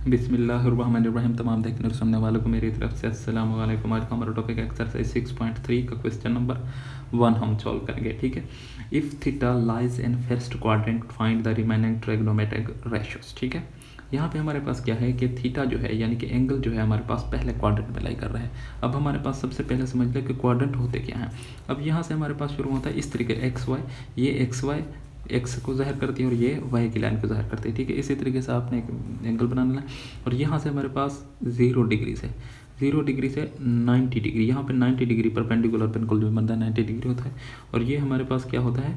बिस्मिल्लाहिर्रहमानिर्रहीम। तमाम देखने और सुनने वालों को मेरी तरफ से अस्सलाम वालेकुम। आज का हमारा टॉपिक एक्सरसाइज 6.3 का क्वेश्चन नंबर 1 हम सॉल्व करेंगे। ठीक है, if theta lies in first quadrant find the remaining trigonometric ratios. ठीक है, यहाँ पे हमारे पास क्या है कि थीटा जो है यानी कि एंगल जो है हमारे पास पहले क्वाड्रेंट में लाई कर रहा है। अब हमारे पास सबसे पहले समझ लें कि क्वाड्रेंट होते क्या हैं। अब यहाँ से हमारे पास शुरू होता है इस तरीके एक्स वाई, ये एक्स वाई एक्स को ज़ाहिर करती है और ये वाई की लाइन को ज़ाहिर करती है। ठीक है, इसी तरीके से आपने एक एंगल बनाना है और यहाँ से हमारे पास 0 डिग्री से 90 डिग्री, यहाँ पे 90 डिग्री परपेंडिकुलर बिल्कुल जो बनता है 90 डिग्री होता है। और ये हमारे पास क्या होता है,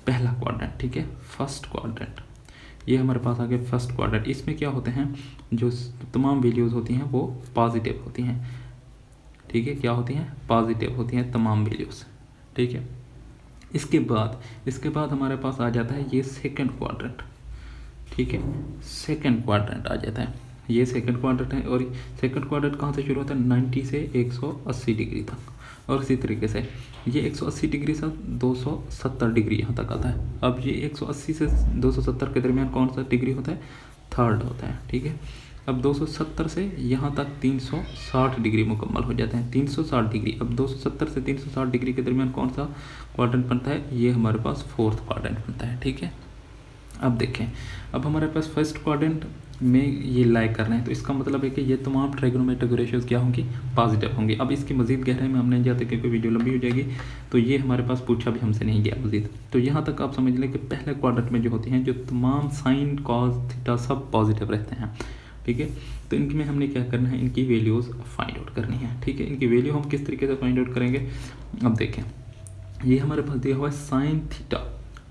पहला क्वाड्रेंट। ठीक है, फर्स्ट क्वाड्रेंट, ये हमारे पास आ गया फर्स्ट क्वाड्रेंट। इसमें क्या होते हैं, जो तमाम वैल्यूज़ होती हैं वो पॉजिटिव होती हैं। ठीक है, क्या होती हैं, पॉजिटिव होती हैं तमाम वैल्यूज़। ठीक है, इसके बाद हमारे पास आ जाता है ये सेकंड क्वाड्रेंट। ठीक है, सेकंड क्वाड्रेंट आ जाता है, ये सेकंड क्वाड्रेंट है। और सेकंड क्वाड्रेंट कहाँ से शुरू होता है, 90 से 180 डिग्री तक। और इसी तरीके से ये 180 डिग्री से 270 डिग्री यहाँ तक आता है। अब ये 180 से 270 के दरमियान कौन सा डिग्री होता है, थर्ड होता है। ठीक है, अब 270 से यहाँ तक 360 डिग्री मुकम्मल हो जाते हैं, 360 डिग्री। अब 270 से 360 डिग्री के दरमियान कौन सा क्वाड्रेंट बनता है, ये हमारे पास फोर्थ क्वाड्रेंट बनता है। ठीक है, अब देखें, अब हमारे पास फर्स्ट क्वाड्रेंट में ये लाई कर रहे हैं, तो इसका मतलब है कि ये तमाम ट्रिग्नोमेट्रिक रेशियोज क्या होंगी, पॉजिटिव होंगी। अब इसकी मजीद गहराई में हम नहीं जाते क्योंकि वीडियो लंबी हो जाएगी, तो ये हमारे पास पूछा भी हमसे नहीं गया मजीद। तो यहाँ तक आप समझ लें कि पहले क्वाड्रेंट में जो होती हैं, जो तमाम साइन कॉस थीटा सब पॉजिटिव रहते हैं। ठीक है, तो इनकी में हमने क्या करना है, इनकी वैल्यूज़ फाइंड आउट करनी है। ठीक है, इनकी वैल्यू हम किस तरीके से फाइंड आउट करेंगे, अब देखें, ये हमारे पास दिया हुआ है साइन थीटा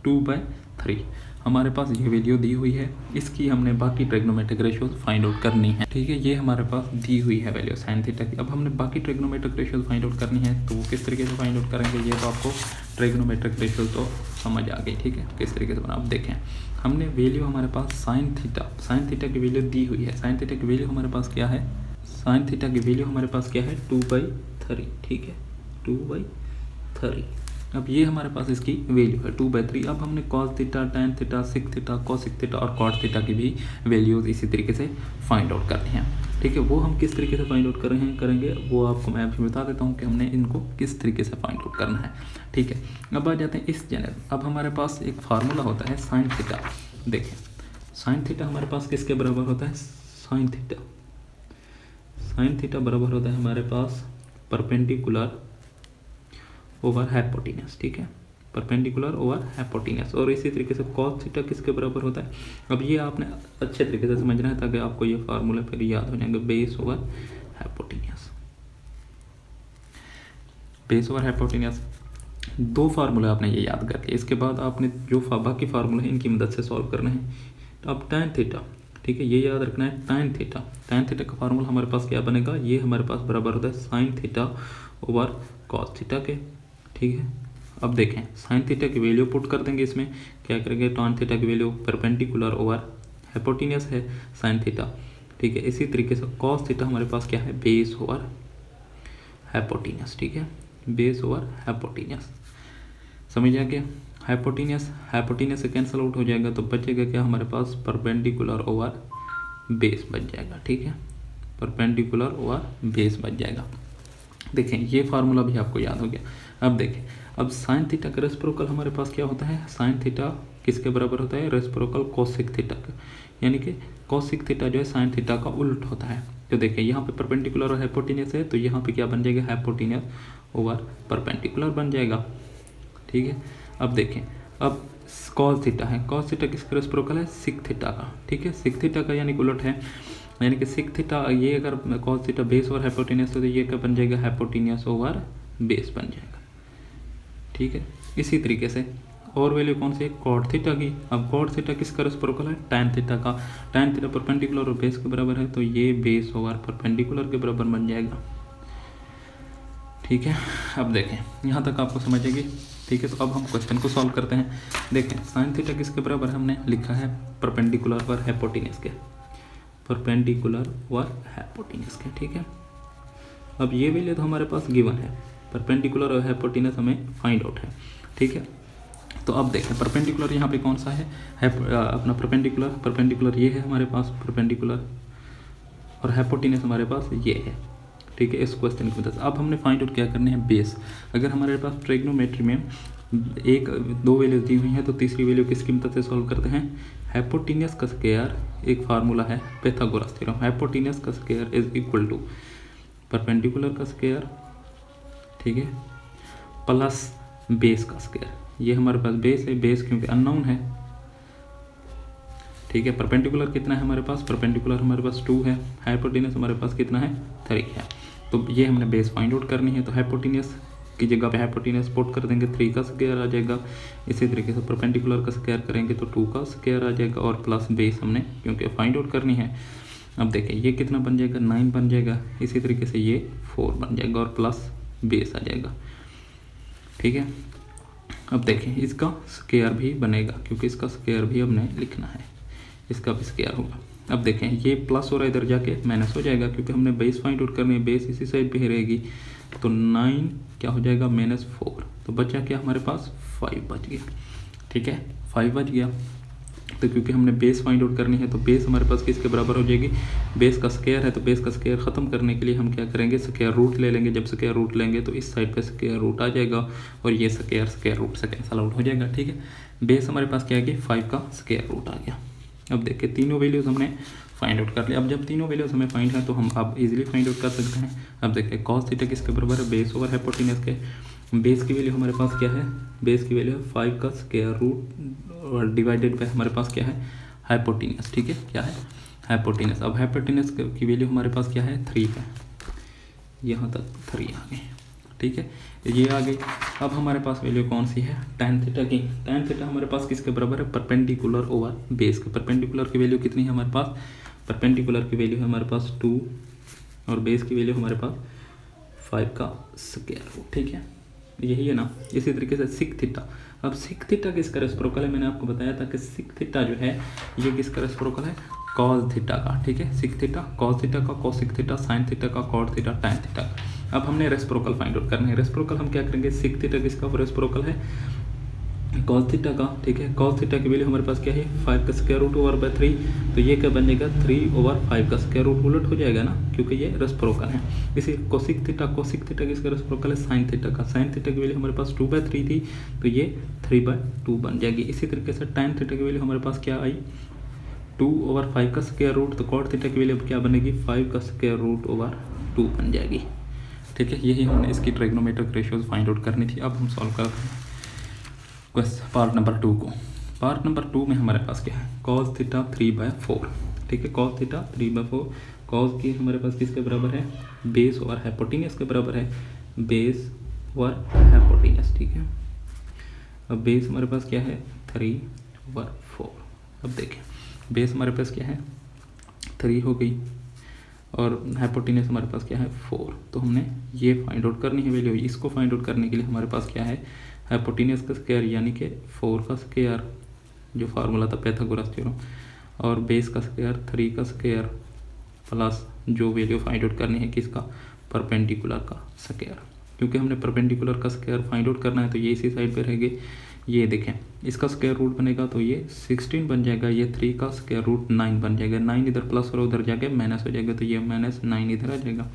2/3, हमारे पास ये वैल्यू दी हुई है। इसकी हमने बाकी ट्रिग्नोमेट्रिक रेशियोज फाइंड आउट करनी है। ठीक है, ये हमारे पास दी हुई है वैल्यू साइन थीटा की। अब हमने बाकी ट्रिग्नोमेट्रिक रेशियोज फाइंड आउट करनी है, तो वो किस तरीके से फाइंड आउट करेंगे, ये तो आपको ट्रिग्नोमेट्रिक रेशियोज तो समझ आ गई। ठीक है, किस तरीके से बना, अब देखें, हमने वैल्यू हमारे पास साइन थीटा की वैल्यू दी हुई है। साइन थीटा की वैल्यू हमारे पास क्या है, साइन थीटा की वैल्यू हमारे पास क्या है, 2/3। ठीक है, 2/3। अब ये हमारे पास इसकी वैल्यू है 2/3। अब हमने कॉस थीटा, टैन थीटा, सिक थीटा, कोसिक थीटा और कॉट थीटा की भी वैल्यूज़ इसी तरीके से फाइंड आउट करनी है। ठीक है, वो हम किस तरीके से फाइंड आउट करेंगे वो आपको मैं अभी बता देता हूँ कि हमने इनको किस तरीके से फाइंड आउट करना है। ठीक है, अब आ जाते हैं इस जनरल। अब हमारे पास एक फार्मूला होता है साइन थीटा। देखें, साइन थीटा हमारे पास किसके बराबर होता है, साइन थीटा बराबर होता है हमारे पास परपेंडिकुलर ओवर हाइपोटेन्यूज। ठीक है, परपेंडिकुलर ओवर हाइपोटेन्यूज। और इसी तरीके से कॉस थीटा किसके बराबर होता है, अब ये आपने अच्छे तरीके से समझना है ताकि आपको ये फार्मूला फिर याद हो जाएंगे, base over hypotenuse. Base over hypotenuse, दो फार्मूले आपने ये याद करके इसके बाद आपने जो बाकी फार्मूले हैं इनकी मदद से सॉल्व करना है। तो अब टैन थीटा, ठीक है, ये याद रखना है, टैन थीटा का फार्मूला हमारे पास क्या बनेगा, ये हमारे पास बराबर होता है sine theta over cos theta के। ठीक है, अब देखें, साइन थीटा की वैल्यू पुट कर देंगे, इसमें क्या करेंगे, टैन थीटा की वैल्यू परपेंडिकुलर ओवर हाइपोटेन्यूज है साइन थीटा। ठीक है, इसी तरीके से कॉस थीटा हमारे पास क्या है, बेस ओवर हाइपोटेन्यूज। ठीक है, बेस ओवर हाइपोटेन्यूज, समझ आ गया। हाइपोटेन्यूज से कैंसिल आउट हो जाएगा तो बचेगा क्या, हमारे पास परपेंडिकुलर ओवर बेस बच जाएगा। ठीक है, परपेंडिकुलर ओवर बेस बच जाएगा। देखें, ये फार्मूला भी आपको याद हो गया। अब देखें, अब साइन थीटा का रेसिप्रोकल हमारे पास क्या होता है, साइन थीटा किसके बराबर होता है, रेसिप्रोकल कोसिक थीटा का, यानी कि कोसिक थीटा जो है साइन थीटा का उल्ट होता है। तो देखें, यहाँ पे परपेंडिकुलर और हाइपोटेन्यूज है, तो यहाँ पे क्या बन जाएगा, हाइपोटेन्यूज ओवर परपेंडिकुलर बन जाएगा। ठीक है, अब देखें, अब कॉस थीटा है, कॉस थीटा किसका रेसिप्रोकल है, सिक थीटा का। ठीक है, सिक थीटा का यानी कि उलट है, यानी कि सिक थीटा, ये अगर cos theta base over hypotenuse तो ये क्या बन जाएगा, हाइपोटेन्यूज ओवर बेस बन जाएगा। ठीक है, इसी तरीके से और वैल्यू कौन सी है, कॉट थीटा की। अब कॉट थीटा किसका रेसिप्रोकल है, टैन थीटा का। टैन थीटा परपेंडिकुलर और बेस के बराबर है, तो ये बेस ओवर परपेंडिकुलर के बराबर बन जाएगा। ठीक है, अब देखें, यहाँ तक आपको समझ आएगी। ठीक है, तो अब हम क्वेश्चन को सॉल्व करते हैं। देखें, साइन थीटा किसके बराबर हमने लिखा है, परपेंडिकुलर और हाइपोटेन्यूज के, परपेंडिकुलर और हाइपोटेन्यूज के। ठीक है, अब ये वैल्यू तो हमारे पास गिवन है, परपेंडिकुलर और हाइपोटेनस हमें फाइंड आउट है, ठीक है। तो अब देखें परपेंडिकुलर यहाँ पे कौन सा है अपना परपेंडिकुलर ये है हमारे पास परपेंडिकुलर, और हाइपोटेनस हमारे पास ये है, ठीक है। इस क्वेश्चन की मदद से अब हमने फाइंड आउट क्या करने हैं, बेस। अगर हमारे पास ट्रिग्नोमेट्री में एक दो वैल्यूज दी हुई हैं तो तीसरी वैल्यू किसकी मदद से सॉल्व करते हैं, हाइपोटेनस का स्क्वायर, एक फार्मूला है पाइथागोरस थ्योरम, हाइपोटेनस का square is equal to perpendicular का स्क्वायर, ठीक है, प्लस बेस का स्क्वायर। ये हमारे पास बेस है, बेस क्योंकि अननोन है, ठीक है। परपेंडिकुलर कितना है हमारे पास, परपेंडिकुलर हमारे पास 2 है, हाइपोटेनस हमारे पास कितना है 3 है। तो ये हमने बेस फाइंड आउट करनी है, तो हाइपोटेनस की जगह पे हाइपोटेनस पुट कर देंगे, 3 का स्क्वायर आ जाएगा। इसी तरीके से परपेंडिकुलर का स्क्वायर करेंगे तो 2 का स्क्वायर आ जाएगा, और प्लस बेस हमने क्योंकि फाइंड आउट करनी है। अब देखें ये कितना बन जाएगा, 9 बन जाएगा। इसी तरीके से ये 4 बन जाएगा और प्लस बेस आ जाएगा, ठीक है। अब देखें इसका स्क्वायर भी बनेगा क्योंकि इसका स्क्वायर भी हमने लिखना है, इसका भी स्क्वायर होगा। अब देखें ये प्लस हो रहा है, इधर जाके माइनस हो जाएगा क्योंकि हमने बेस फाइंड आउट करनी है, बेस इसी साइड पे ही रहेगी। तो 9 क्या हो जाएगा -4, तो बचा क्या हमारे पास 5 बच गया, ठीक है, 5 बच गया। तो क्योंकि हमने बेस फाइंड आउट करनी है तो बेस हमारे पास किसके बराबर हो जाएगी, बेस का स्क्वायर है, तो बेस का स्क्वायर ख़त्म करने के लिए हम क्या करेंगे, स्क्वायर रूट ले लेंगे। जब स्क्वायर रूट लेंगे तो इस साइड पे स्क्वायर रूट आ जाएगा और ये स्क्वायर रूट से कैंसल आउट हो जाएगा, ठीक है। बेस हमारे पास क्या है कि 5 का स्क्वायर रूट आ गया। अब देखिए तीनों वैल्यूज हमने फाइंड आउट कर लिया। अब जब तीनों वैल्यूज हमें फाइंड है तो हम अब इजीली फाइंड आउट कर सकते हैं। अब देखिए cos थीटा किसके बराबर है, बेस ओवर हाइपोटेनस के। बेस की वैल्यू हमारे पास क्या है, बेस की वैल्यू है 5 का स्क्वायर रूट और डिवाइडेड पे हमारे पास क्या है, हाइपोटेनस, ठीक है, क्या है हाइपोटेनस। अब हाइपोटेनस की वैल्यू हमारे पास क्या है 3 है, यहाँ तक 3 आ गई, ठीक है, ये आ गई। अब हमारे पास वैल्यू कौन सी है, tan थीटा की। tan थीटा हमारे पास किसके बराबर है, परपेंडिकुलर ओवर बेस के। परपेंडिकुलर की वैल्यू कितनी है हमारे पास, परपेंडिकुलर की वैल्यू है हमारे पास 2 और बेस की वैल्यू हमारे पास 5 का स्क्वायर रूट, ठीक है, यही है ना। इसी तरीके से सिक थीटा। अब सिक थीटा किसका रेसिप्रोकल है, मैंने आपको बताया था कि सिक थीटा जो है ये किसका रेसिप्रोकल है, कॉस थीटा का, ठीक है। सिक थीटा कॉस थीटा का, कोसिक थीटा साइन थीटा का, कॉट थीटा टैन थीटा का। अब हमने रेसिप्रोकल फाइंड आउट करना है। रेसिप्रोकल हम क्या करेंगे, सिक थीटा किसका रेसिप्रोकल है, कॉस थीटा का, ठीक है। कॉस थीटा की वैल्यू हमारे पास क्या है 5 का स्क्वायर रूट ओवर बाय 3, तो ये क्या बन जाएगा 3 ओवर 5 का स्क्वायर रूट, उलट हो जाएगा ना क्योंकि ये रेसिप्रोकल है। इसी कोसिक थीटा किसका रेसिप्रोकल है, साइन थीटा का। साइन थीटा की वैल्यू हमारे पास 2/3 थी तो ये 3/2 बन जाएगी। इसी तरीके से टैन थीटा की वैल्यू हमारे पास क्या आई 2 ओवर 5 का स्क्वायर रूट, तो कॉट थीटा की वैल्यू क्या बनेगी 5 का स्क्वायर रूट ओवर 2 बन जाएगी, ठीक है। यही हमने इसकी ट्रिग्नोमेट्रिक रेशियोज फाइंड आउट करनी थी। अब हम सॉल्व करते हैं पार्ट नंबर 2 को। पार्ट नंबर 2 में हमारे पास क्या है, cos थीटा 3/4, ठीक है, cos थीटा 3/4। cos की हमारे पास किसके बराबर है, बेस ओवर हाइपोटेनस के बराबर है, बेस ओवर हाइपोटेनस, ठीक है। अब बेस हमारे पास क्या है 3/4। अब देखें बेस हमारे पास क्या है 3 हो गई और हाइपोटेनस हमारे पास क्या है 4। तो हमने ये फाइंड आउट करनी है वैल्यू। इसको फाइंड आउट करने के लिए हमारे पास क्या है, हाइपोटेनस का स्क्वायर यानी कि 4 का स्क्वायर जो फार्मूला था पाइथागोरस थ्योरम, और बेस का स्क्वायर 3 का स्क्वायर प्लस जो वैल्यू फाइंड आउट करनी है किसका, परपेंडिकुलर का स्क्वायर। क्योंकि हमने परपेंडिकुलर का स्क्वायर फाइंड आउट करना है तो ये इसी साइड पे रहेगी। ये देखें इसका स्क्वायर रूट बनेगा तो ये 16 बन जाएगा, ये 3 का स्क्वायर रूट 9 बन जाएगा। 9 इधर प्लस और उधर जाके माइनस हो जाएगा तो ये -9 इधर आ जाएगा।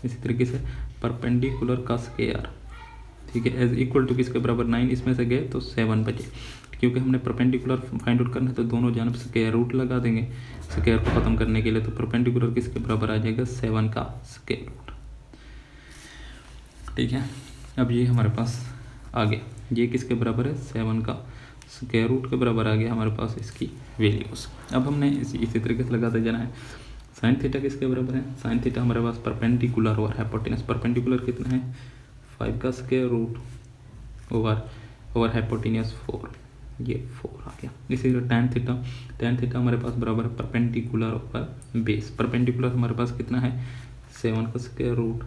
इसी तरीके से परपेंडिकुलर का स्क्वायर, ठीक है, एज इक्वल टू किसके बराबर 9, इसमें से गए तो 7 बचे। क्योंकि हमने परपेंडिकुलर फाइंड आउट करना है तो दोनों जानब स्क्वायर रूट लगा देंगे स्क्वायर को ख़त्म करने के लिए। तो परपेंडिकुलर किसके बराबर आ जाएगा 7 का स्क्वायर रूट, ठीक है। अब ये हमारे पास आ गया, ये किसके बराबर है 7 का स्क्वायर रूट के बराबर आ गया हमारे पास इसकी वैल्यूज। अब हमने इसी तरीके से लगाते जाना है। साइन थीटा किसके बराबर है, साइन थीटा हमारे पास परपेंडिकुलर और हाइपोटेनस। परपेंडिकुलर कितना है 5 का स्क्वायर रूट ओवर हाइपोटेनस 4, ये 4 आ गया। इसी तरह टैन थीटा हमारे पास बराबर है परपेंडिकुलर ओवर बेस। परपेंडिकुलर हमारे पास कितना है 7 का स्क्वायर रूट,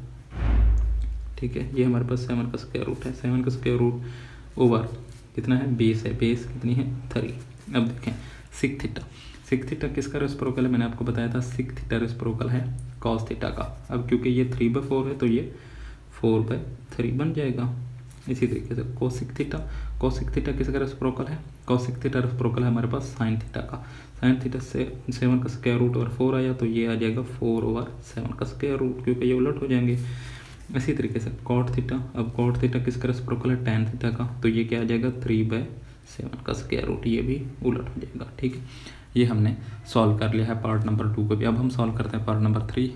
ठीक है, ये हमारे पास 7 का स्क्वायर रूट है। 7 का स्क्वायर रूट ओवर कितना है बेस है, बेस कितनी है 3। अब देखें सिक थीटा किसका रेसिप्रोकल है, मैंने आपको बताया था सिक थीटा रेसिप्रोकल है कॉस थीटा का। अब क्योंकि ये 3/4 है तो ये 4/3 बन जाएगा। इसी तरीके से कोसिक थीटा किसका रेसिप्रोकल है? कोसिक थीटा रेसिप्रोकल है हमारे पास साइन थीटा का। साइन थीटा से 7 का स्क्वायर रूट ओवर 4 आया तो ये आ जाएगा 4/7 का स्क्वायर रूट, क्योंकि ये उलट हो जाएंगे। इसी तरीके से कॉट थीटा, अब कॉट थीटा किसका रेसिप्रोकल है? टैन थीटा का, तो ये क्या आ जाएगा 3/7 का स्क्वायर रूट, ये भी उलट हो जाएगा। ठीक है, ये हमने सॉल्व कर लिया है पार्ट नंबर 2 को भी। अब हम सॉल्व करते हैं पार्ट नंबर 3।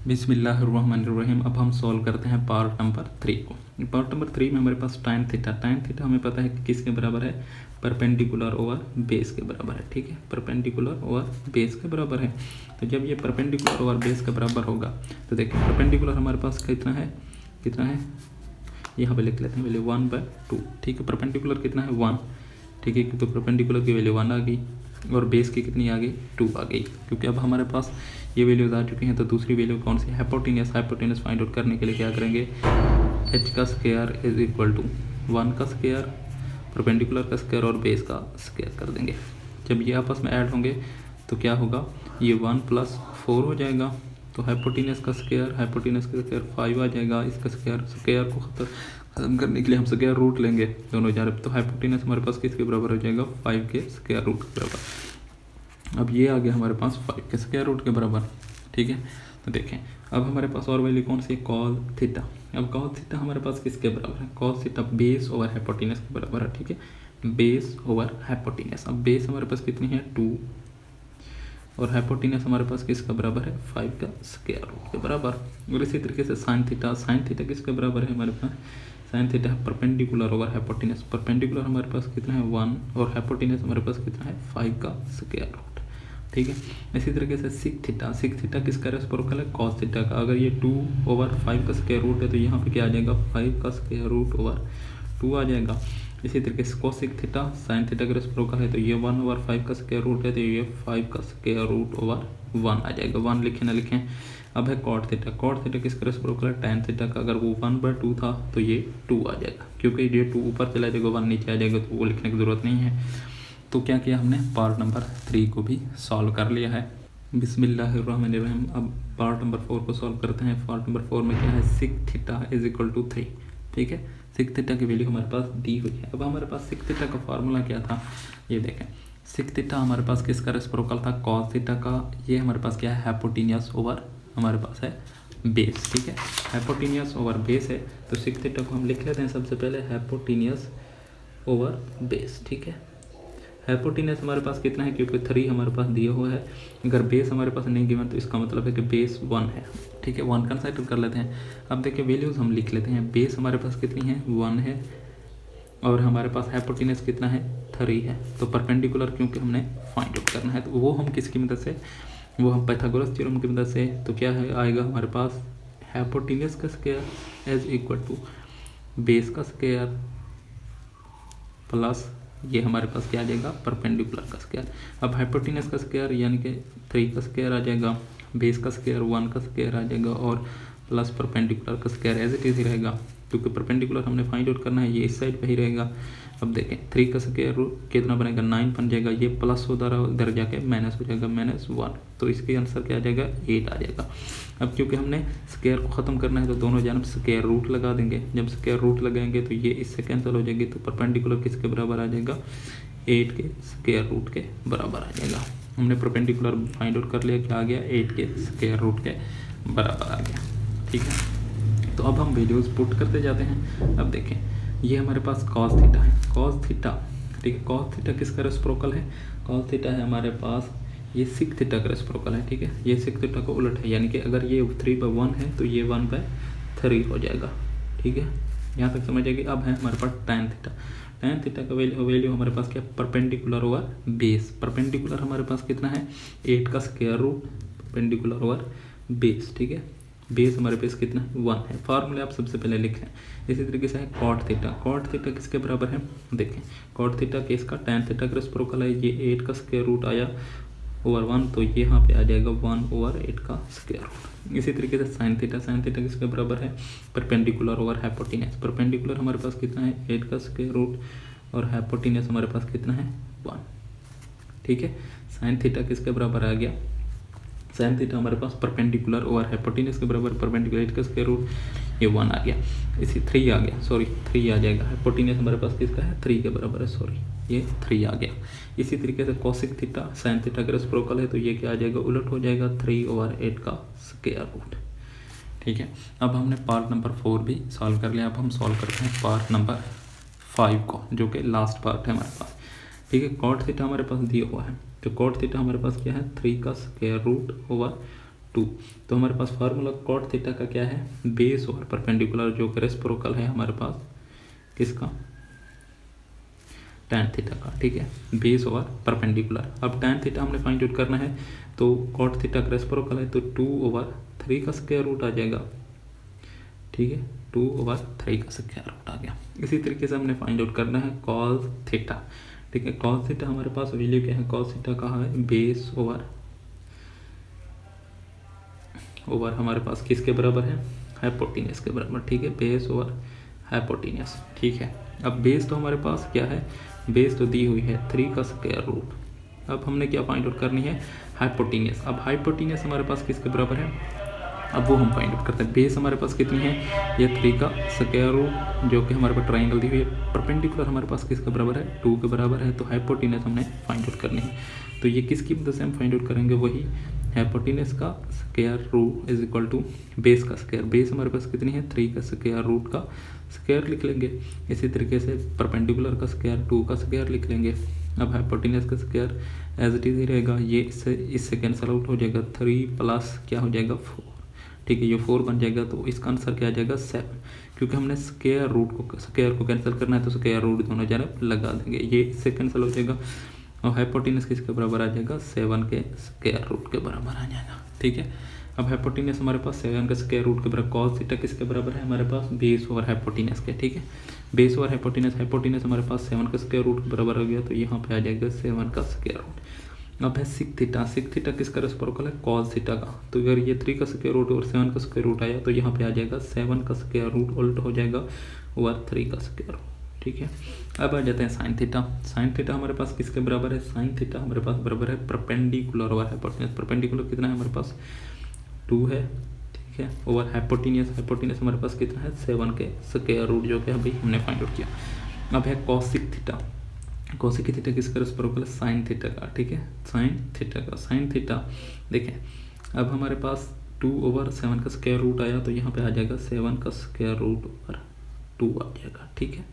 बिस्मिल्लाहिर्रहमानिर्रहीम। अब हम सॉल्व करते हैं पार्ट नंबर 3 को। पार्ट नंबर 3 में हमारे पास टाइन थीटा हमें पता है कि किसके बराबर है? परपेंडिकुलर ओवर बेस के बराबर है। ठीक है, परपेंडिकुलर ओवर बेस के बराबर है। तो जब ये परपेंडिकुलर ओवर बेस के बराबर होगा तो देखिए परपेंडिकुलर हमारे पास कितना है यहाँ पे लिख लेते हैं वैल्यू 1/2। ठीक है, परपेंडिकुलर कितना है 1। ठीक है, तो परपेंडिकुलर की वैल्यू 1 आ गई और बेस की कितनी आ गई 2 आ गई। क्योंकि अब हमारे पास ये वैल्यूज आ चुकी हैं तो दूसरी वैल्यू कौन सी? हाइपोटेन्यूस फाइंड आउट करने के लिए क्या करेंगे? h का स्क्वायर इज इक्वल टू 1 का स्क्वायर, परपेंडिकुलर का स्क्वायर और बेस का स्क्वायर कर देंगे। जब ये आपस में ऐड होंगे तो क्या होगा? ये 1 + 4 हो जाएगा। तो हाइपोटेन्यूस का स्क्वायर 5 आ जाएगा। इसका स्क्वायर को खत्म करने के लिए हम स्क्वायर रूट लेंगे दोनों जानब। तो हाइपोटेन्यूस हमारे पास किसके बराबर हो जाएगा? 5 के स्क्वायर रूट के बराबर। अब ये आ गया हमारे पास 5 के स्क्वायर रूट के बराबर। ठीक है, तो देखें अब हमारे पास और वैल्यू कौन सी है? Cos theta. अब कॉस थीटा हमारे पास किसके बराबर है? Cos theta base over hypotenuse के बराबर है। ठीक है, बेस ओवर हाइपोटेन्यूस। अब बेस हमारे पास कितनी है? 2 और हाइपोटेन्यूस हमारे पास किसका बराबर है? 5 का स्क्वायर रूट के बराबर। और इसी तरीके से साइन थीटा किसके बराबर है हमारे पास? Sine theta perpendicular over hypotenuse. Perpendicular हमारे पास कितना है 1 और हाइपोटेन्यूस हमारे पास कितना है 5 का स्क्वायर रूट। ठीक है, इसी तरीके से सिक थीटा किसका रेसिप्रोकल है? कॉस थीटा का। अगर ये 2/5 का स्क्वायर रूट है तो यहाँ पे क्या आ जाएगा? 5 का स्क्वायर रूट ओवर 2 आ जाएगा। इसी तरीके से कोसिक थीटा साइन थीटा का रेसिप्रोकल है तो ये 1/5 का स्क्वायर रूट है तो ये 5 का स्क्वायर रूट ओवर 1 आ जाएगा। 1 लिखें ना लिखें। अब है कॉट थीटा किसका रेसिप्रोकल है? टैन थीटा का। अगर वो 1/2 था तो ये 2 आ जाएगा, क्योंकि ये 2 ऊपर चला जाएगा 1 नीचे आ जाएगा तो वो लिखने की ज़रूरत नहीं है। तो क्या किया हमने? पार्ट नंबर 3 को भी सॉल्व कर लिया है। बिस्मिल्लाहिर्रहमानिर्रहीम। अब पार्ट नंबर 4 को सॉल्व करते हैं। पार्ट नंबर 4 में क्या है? Sec theta is equal to 3। ठीक है, सिक थीटा की वैल्यू हमारे पास दी हुई है। अब हमारे पास सिक थीटा का फार्मूला क्या था? ये देखें, सिक थीटा हमारे पास किसका रेसिप्रोकल था? कॉस थीटा का। ये हमारे पास क्या है? हाइपोटेन्यूस ओवर हमारे पास है बेस। ठीक है, हाइपोटेन्यूस ओवर बेस है तो सिक थीटा को हम लिख लेते हैं सबसे पहले हाइपोटेन्यूस ओवर बेस। ठीक है, हाइपोटेन्यूस हमारे पास कितना है? क्योंकि 3 हमारे पास दिया हुआ है। अगर बेस हमारे पास नहीं गिवन तो इसका मतलब है कि बेस 1 है। ठीक है, 1 कंसिडर कर लेते हैं। अब देखिए वैल्यूज हम लिख लेते हैं। बेस हमारे पास कितनी है? 1 है और हमारे पास हाइपोटेन्यूस कितना है? 3 है। तो परपेंडिकुलर क्योंकि हमने फाइंड आउट करना है तो वो हम किसकी मदद से? वो हम पाइथागोरस थ्योरम की मदद से। तो क्या है आएगा हमारे पास? हाइपोटेन्यूस का square is equal to base का स्क्वायर प्लस ये हमारे पास क्या आ जाएगा? परपेंडिकुलर का स्क्वायर। अब हाइपोटेन्यूस का स्क्वायर यानी कि 3 का स्क्वायर आ जाएगा, बेस का स्क्वायर 1 का स्क्वायर आ जाएगा और प्लस परपेंडिकुलर का स्क्वायर एज इट इज ही रहेगा, क्योंकि परपेंडिकुलर हमने फाइंड आउट करना है, ये इस साइड पे ही रहेगा। अब देखें 3 का स्क्वायर रूट कितना बनेगा? 9 बन जाएगा। ये प्लस उधर जाके माइनस हो जाएगा, -1। तो इसके आंसर क्या आ जाएगा? 8 आ जाएगा। अब क्योंकि हमने स्क्वायर को ख़त्म करना है तो दोनों जानब स्क्वायर रूट लगा देंगे। जब स्क्वायर रूट लगाएंगे तो ये इससे कैंसिल हो जाएगी तो परपेंडिकुलर किसके बराबर आ जाएगा? 8 के स्क्वायर रूट के बराबर आ जाएगा। हमने परपेंडिकुलर फाइंड आउट कर लिया, क्या आ गया? 8 के स्क्वायर रूट के बराबर आ गया। ठीक है, तो अब हम वैल्यूज पुट करते जाते हैं। अब देखें ये हमारे पास कॉस थीटा है, कॉस थीटा। ठीक है, कॉस थीटा किसका रेसिप्रोकल है? कॉस थीटा है हमारे पास ये सिक थीटा का रेसिप्रोकल है। ठीक है, ये सिक थीटा को उलट है, यानी कि अगर ये 3/1 है तो ये 1/3 हो जाएगा। ठीक है, यहाँ तक समझ आएगी। अब है हमारे पास टैन थीटा। टैन थीटा का वैल्यू हमारे पास क्या? Perpendicular over base. परपेंडिकुलर हमारे पास कितना है? 8 का square root perpendicular over base. ठीक है, बेस हमारे पास कितना है? 1 है। फार्मूले आप सबसे पहले लिख लें। इसी तरीके से है कॉट थीटा। कॉट थीटा किसके बराबर है? देखें, कॉट थीटा केस का टैन थीटा का रेसिप्रोकल है। ये 8 का स्क्वायर रूट आया ओवर 1 तो ये यहाँ पे आ जाएगा 1/8 का स्क्वायर रूट। इसी तरीके से साइन थीटा किसके बराबर है? Perpendicular over hypotenuse. परपेंडिकुलर हमारे पास कितना है? 8 का स्क्वायर रूट और हाइपोटेन्यूस हमारे पास कितना है? 1। ठीक है, साइन थीटा किसके बराबर आ गया? साइन थीटा हमारे पास परपेंडिकुलर ओवर हाइपोटेन्यूज के बराबर, परपेंडिकुलर का स्क्वायर रूट ये 1 आ गया, इसी 3 आ गया, सॉरी 3 आ जाएगा, हाइपोटेन्यूज हमारे पास किसका है 3 के बराबर है, सॉरी ये 3 आ गया। इसी तरीके से कोसिक थीटा साइन थीटा का रेसिप्रोकल है तो ये क्या आ जाएगा, उलट हो जाएगा 3/8 का स्क्वायर रूट। ठीक है, अब हमने पार्ट नंबर 4 भी सॉल्व कर लिया। अब हम सॉल्व करते हैं पार्ट नंबर 5 को, जो कि लास्ट पार्ट है हमारे पास। ठीक है, कॉट थीटा हमारे पास दिया हुआ है, तो कॉट थीटा हमारे पास क्या है 3 का स्क्वायर रूट ओवर 2। तो हमारे पास फार्मूला कॉट थीटा का क्या है, बेस ओवर परपेंडिकुलर, जो कि रेसिप्रोकल है हमारे पास किसका, टैन थीटा का। ठीक है, बेस ओवर परपेंडिकुलर। अब टैन थीटा हमने फाइंड आउट करना है, तो कॉट थीटा का रेसिप्रोकल है तो 2/3 का स्क्वायर रूट आ जाएगा। ठीक है, 2/3 का स्क्वायर रूट आ गया। इसी तरीके से हमने फाइंड आउट करना है कॉस थीटा। ठीक है, कॉस थीटा हमारे पास वैल्यू क्या है, कॉस थीटा कहाँ है, बेस ओवर हमारे पास किसके बराबर है, हाइपोटेन्यूज के बराबर। ठीक है, बेस ओवर हाइपोटेन्यूज। ठीक है, अब बेस तो हमारे पास क्या है, बेस तो दी हुई है 3 का स्क्वायर रूट। अब हमने क्या फाइंड आउट करनी है, हाइपोटेन्यूज। अब हाइपोटेन्यूज हमारे पास किसके बराबर है, अब वो हम फाइंड आउट करते हैं। बेस हमारे पास कितनी है, ये 3 का स्क्वायर रूट, जो कि हमारे पास ट्राइंगल दी हुई है। परपेंडिकुलर हमारे पास किसके बराबर है, 2 के बराबर है, तो हाइपोटेन्यूज हमने फाइंड आउट करनी है। तो ये किसकी मदद से हम फाइंड आउट करेंगे, वही हाइपोटेन्यूज का square root is equal to base का स्क्वायर। बेस हमारे पास कितनी है 3 का स्क्वायर रूट का स्क्वायर लिख लेंगे। इसी तरीके से परपेंडिकुलर का स्क्वायर 2 का स्क्वायर लिख लेंगे। अब हाइपोटेन्यूज का स्क्वायर एज इट इज ही रहेगा, ये इससे कैंसल आउट हो जाएगा, 3 प्लस क्या हो जाएगा 4। ठीक है, ये 4 बन जाएगा, तो इसका आंसर क्या आ जाएगा 7, क्योंकि हमने स्क्वायर को कैंसिल करना है, तो स्क्वायर रूट दोनों जरा लगा देंगे, ये इससे कैंसिल हो जाएगा। और हाइपोटेन्यूज किसके बराबर आ जाएगा, 7 के स्क्वायर रूट के बराबर आ जाएगा। ठीक है, अब हाइपोटेन्यूज हमारे पास 7 का स्क्वायर रूट के बराबर, कॉस थीटा किसके बराबर है हमारे पास, बेस ओवर हाइपोटेन्यूज के। ठीक है, बेस ओवर हाइपोटेन्यूज हमारे पास 7 का स्क्वायर रूट के बराबर हो गया, तो यहाँ पे आ जाएगा 7 का स्क्वायर रूट। अब है सिक थीटा किसका रेसिप्रोकल है, कॉस थीटा का। तो अगर ये 3 का स्क्वायर रूट और 7 का स्क्वायर रूट आया, तो यहाँ पे आ जाएगा 7 का स्क्वायर रूट उल्ट हो जाएगा ओवर 3 का स्क्वायर रूट। ठीक है, अब आ जाते हैं साइन थीटा। साइन थीटा हमारे पास किसके बराबर है, साइन थीटा हमारे पास बराबर है परपेंडिकुलर ओवर हाइपोटेन्यूज। परपेंडिकुलर कितना है हमारे पास 2 है। ठीक है, ओवर हाइपोटेन्यूज हमारे पास कितना है 7 के स्क्वायर रूट, जो कि अभी हमने फाइंड आउट किया। अब है कॉसिक थीटा। कॉसिक थीटा किसका रेसिप्रोकल है, साइन थीटा का। ठीक है, साइन थीटा देखें, अब हमारे पास 2/7 का स्क्वायर रूट आया, तो यहाँ पे आ जाएगा 7 का स्क्वायर रूट ओवर 2 आ जाएगा। ठीक है,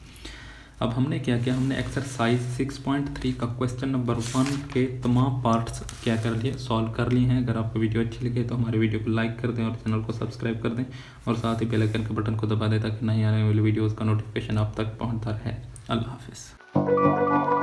अब हमने क्या किया, हमने एक्सरसाइज 6.3 का क्वेश्चन नंबर 1 के तमाम पार्ट्स क्या कर लिए, सॉल्व कर लिए हैं। अगर आपको वीडियो अच्छी लगे तो हमारे वीडियो को लाइक कर दें और चैनल को सब्सक्राइब कर दें, और साथ ही बेल आइकन के बटन को दबा दें ताकि नई आने वाली वीडियोज़ का नोटिफिकेशन आप तक पहुँचता रहे। अल्लाह हाफिज़।